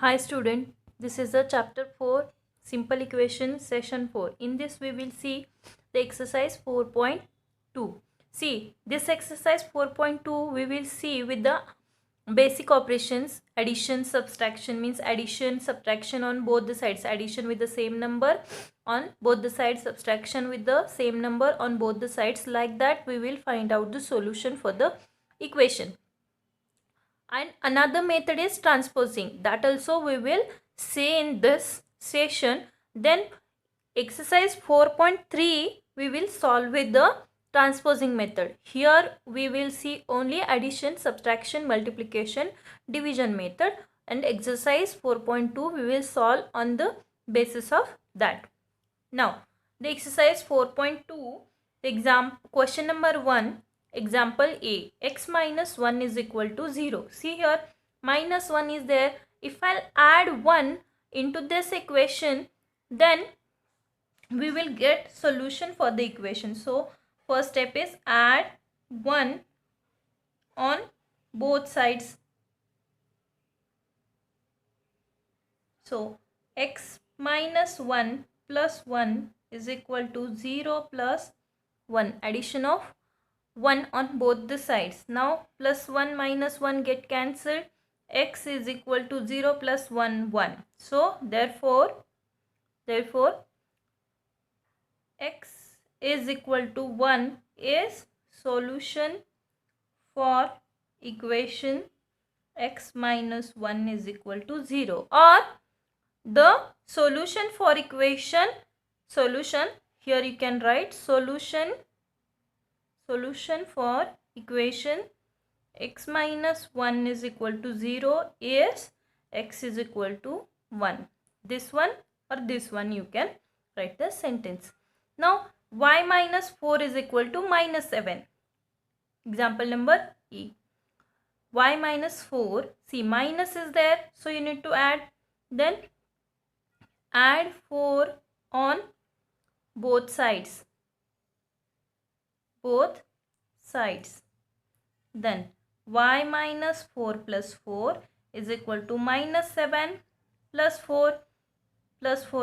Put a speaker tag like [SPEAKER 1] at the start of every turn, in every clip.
[SPEAKER 1] Hi student, this is the chapter 4 simple equation session 4. In this we will see the exercise 4.2. See, this exercise 4.2 we will see with the basic operations. Addition, subtraction means addition, subtraction on both the sides. Addition with the same number on both the sides, subtraction with the same number on both the sides. Like that we will find out the solution for the equation. And another method is transposing, that also we will see in this session. Then exercise 4.3 we will solve with the transposing method. Here we will see only addition, subtraction, multiplication, division method, and exercise 4.2 we will solve on the basis of that. Now the exercise 4.2 question number 1. Example A, x minus 1 is equal to 0. See here, minus 1 is there. If I'll add 1 into this equation, then we will get solution for the equation. So first step is add 1 on both sides. So x minus 1 plus 1 is equal to 0 plus 1. Addition of 1 on both the sides. Now plus 1 minus 1 get cancelled. X is equal to 0 plus 1 1. So therefore x is equal to 1 is solution for equation x minus 1 is equal to 0, or the solution for equation here you can write solution for equation x minus 1 is equal to 0 is x is equal to 1. This one or this one you can write the sentence. Now y minus 4 is equal to minus 7. Example number E. Y minus 4, see minus is there, so you need to add. Then add 4 on both sides. Then y minus 4 plus 4 is equal to minus 7 plus 4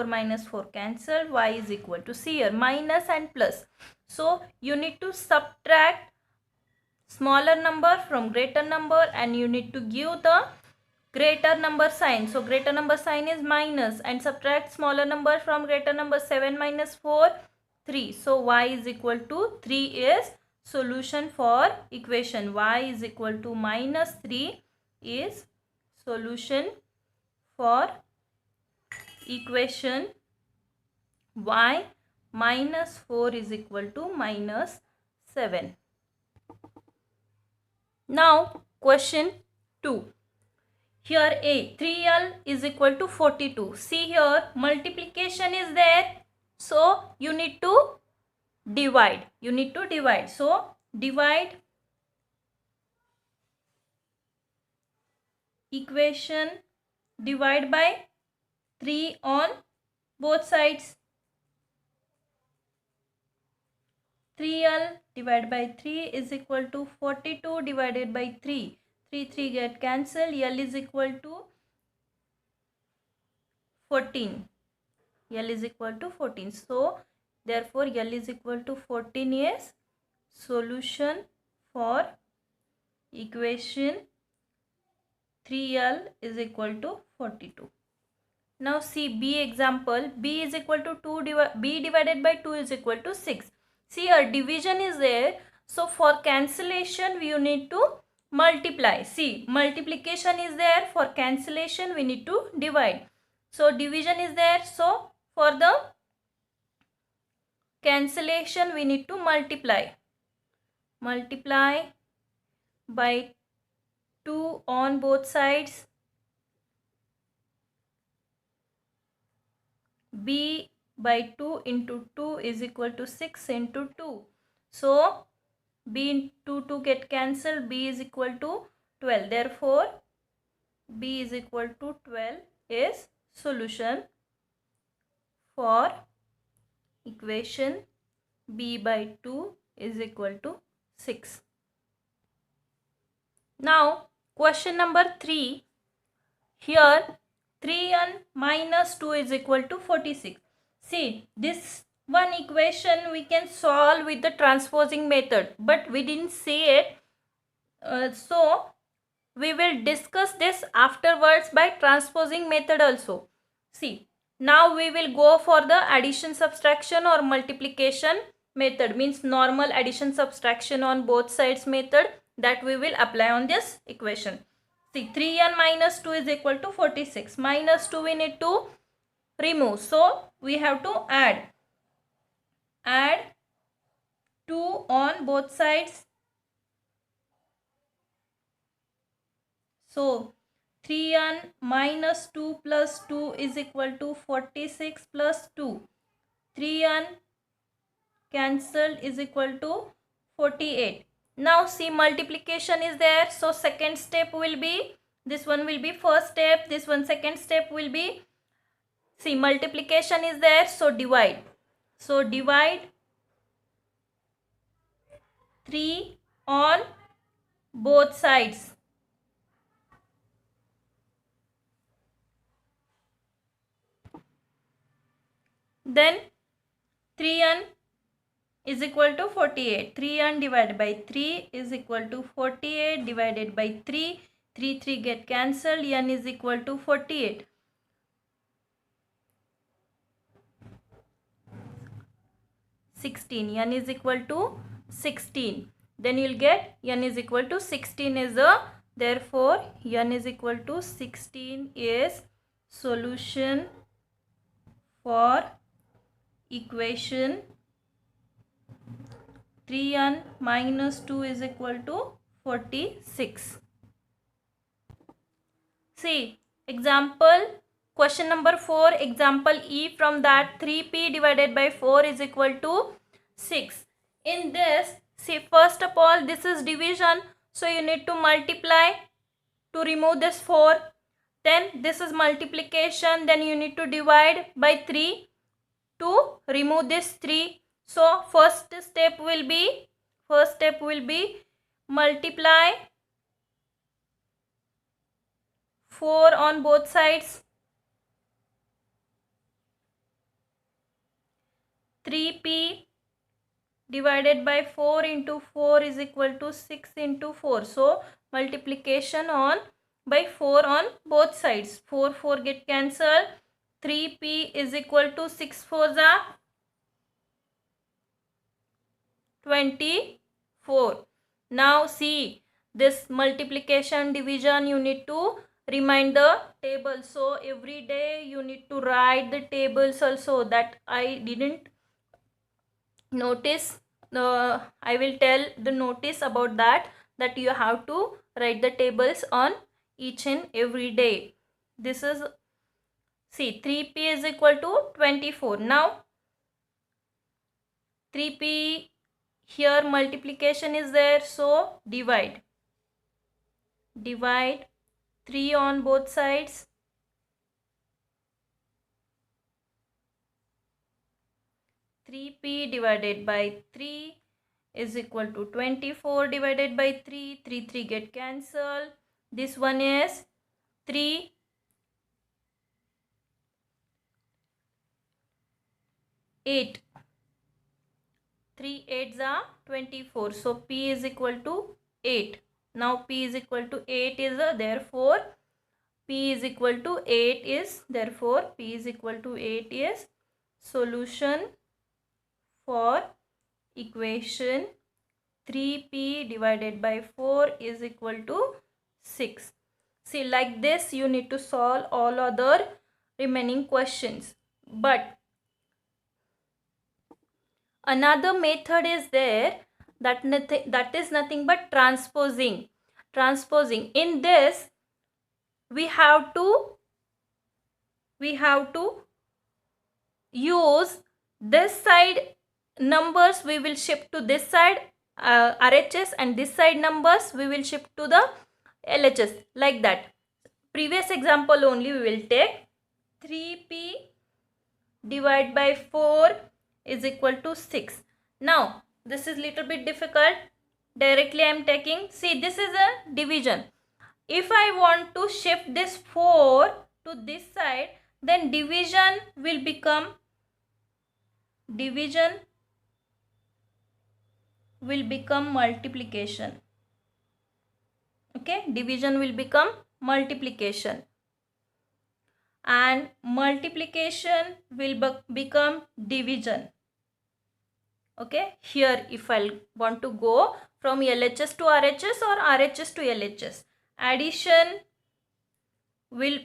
[SPEAKER 1] minus 4 cancel. Y is equal to, see here, minus and plus. So you need to subtract smaller number from greater number and you need to give the greater number sign. So greater number sign is minus, and subtract smaller number from greater number. 7 minus 4, 3. So y is equal to 3 is solution for equation. Y is equal to minus 3 is solution for equation y minus 4 is equal to minus 7. Now question 2. Here A, 3L is equal to 42. See here, multiplication is there. So you need to divide. So divide equation, divide by 3 on both sides. 3L divided by 3 is equal to 42 divided by 3. 3 get cancelled. L is equal to 14. L is equal to 14. So therefore L is equal to 14 is solution for equation 3L is equal to 42. Now see B example. B is equal to 2 B divided by 2 is equal to 6. See here, division is there. So for cancellation we need to multiply. See, multiplication is there. For cancellation we need to divide. So division is there. So for the cancellation we need to multiply. Multiply by 2 on both sides. B by 2 into 2 is equal to 6 into 2. So B into 2 get cancelled. B is equal to 12. Therefore B is equal to 12 is solution for equation B by 2 is equal to 6. Now question number 3. Here 3n minus 2 is equal to 46. See, this one equation we can solve with the transposing method, but we didn't see it. So we will discuss this afterwards by transposing method also. See, now we will go for the addition, subtraction or multiplication method, means normal addition subtraction on both sides method that we will apply on this equation. See, 3n minus 2 is equal to 46. Minus 2 we need to remove. So we have to add 2 on both sides. So 3n minus 2 plus 2 is equal to 46 plus 2. 3n cancelled is equal to 48. Now see, multiplication is there. So second step will be, this one will be first step, this one second step will be, see, multiplication is there. So divide. So divide 3 on both sides. Then 3n is equal to 48. 3n divided by 3 is equal to 48 divided by 3. 3 get cancelled. n is equal to 48. 16. n is equal to 16. Then you will get n is equal to 16 is a, therefore n is equal to 16 is solution for equation 3n minus 2 is equal to 46. See, example, question number 4, example E, from that 3p divided by 4 is equal to 6. In this, see, first of all, this is division, so you need to multiply to remove this 4. Then this is multiplication, then you need to divide by 3 to remove this 3. So first step will be multiply 4 on both sides. 3p divided by 4 into 4 is equal to 6 into 4. So multiplication on by 4 on both sides. 4 get cancelled. 3p is equal to 6 4s are 24. Now see, this multiplication division you need to remind the table. So every day you need to write the tables also, that I didn't notice. I will tell the notice about that you have to write the tables on each and every day. This is, see, 3p is equal to 24. Now 3p, here multiplication is there, so divide 3 on both sides. 3p divided by 3 is equal to 24 divided by 3. 3 get cancelled. This one is 3. 8. 3 8s are 24. So p is equal to 8. Now p is equal to 8 is therefore p is equal to 8 is, therefore p is equal to 8 is solution for equation 3p divided by 4 is equal to 6. See, like this you need to solve all other remaining questions. But another method is there, that is nothing but transposing. In this we have to use this side numbers, we will shift to this side RHS, and this side numbers we will shift to the LHS, like that. Previous example only we will take. 3p divided by 4 is equal to 6. Now this is little bit difficult. Directly I am taking, see, this is a division. If I want to shift this 4 to this side, then division will become multiplication. Okay, division will become multiplication, and multiplication will become division. Okay, here if I want to go from LHS to RHS or RHS to LHS, addition will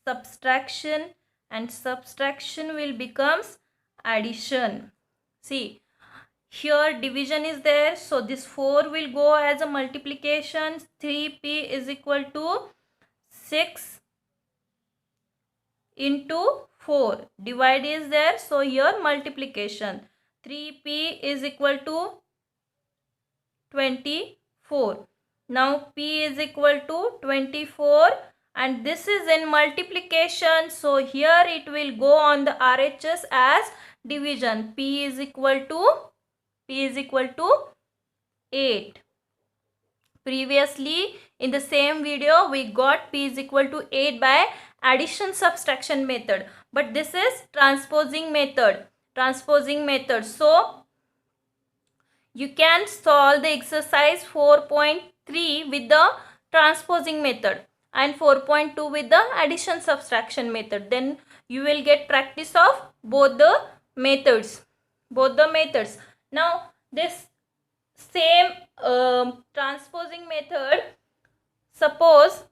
[SPEAKER 1] subtraction, and subtraction will becomes addition. See, here division is there, so this 4 will go as a multiplication. 3p is equal to 6 into 4. Divide is there, so here multiplication. 3p is equal to 24. Now p is equal to 24, and this is in multiplication, so here it will go on the RHS as division. P is equal to 8. Previously in the same video we got p is equal to 8 by addition subtraction method, but this is transposing method. So you can solve the exercise 4.3 with the transposing method and 4.2 with the addition subtraction method. Then you will get practice of both the methods. Now this same transposing method, suppose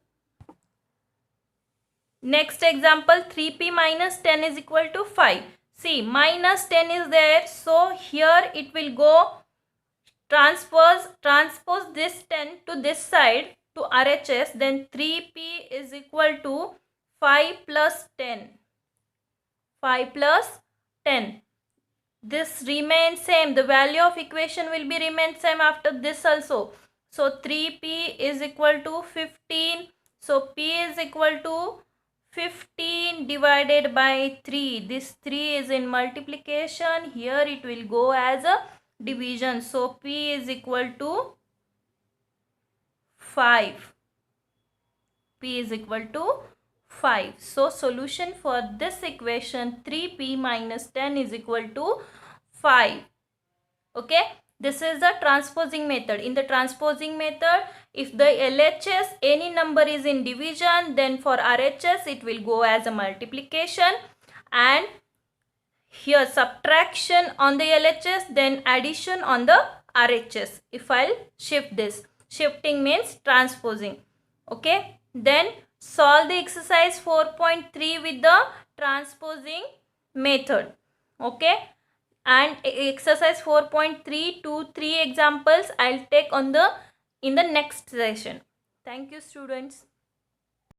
[SPEAKER 1] next example, 3p minus 10 is equal to 5. See, minus 10 is there, so here it will go transpose this 10 to this side to RHS. Then 3p is equal to 5 plus 10. This remains same. The value of equation will be remain same after this also. So 3p is equal to 15. So p is equal to 15 divided by 3. This 3 is in multiplication. Here it will go as a division. So p is equal to 5. So solution for this equation, 3p minus 10 is equal to 5. Okay, this is the transposing method. In the transposing method, if the LHS any number is in division, then for RHS it will go as a multiplication, and here subtraction on the LHS, then addition on the RHS. If I'll shift this, shifting means transposing. Okay, then solve the exercise 4.3 with the transposing method. Okay, and exercise 4.3 to 3 examples I'll take in the next session. Thank you, students.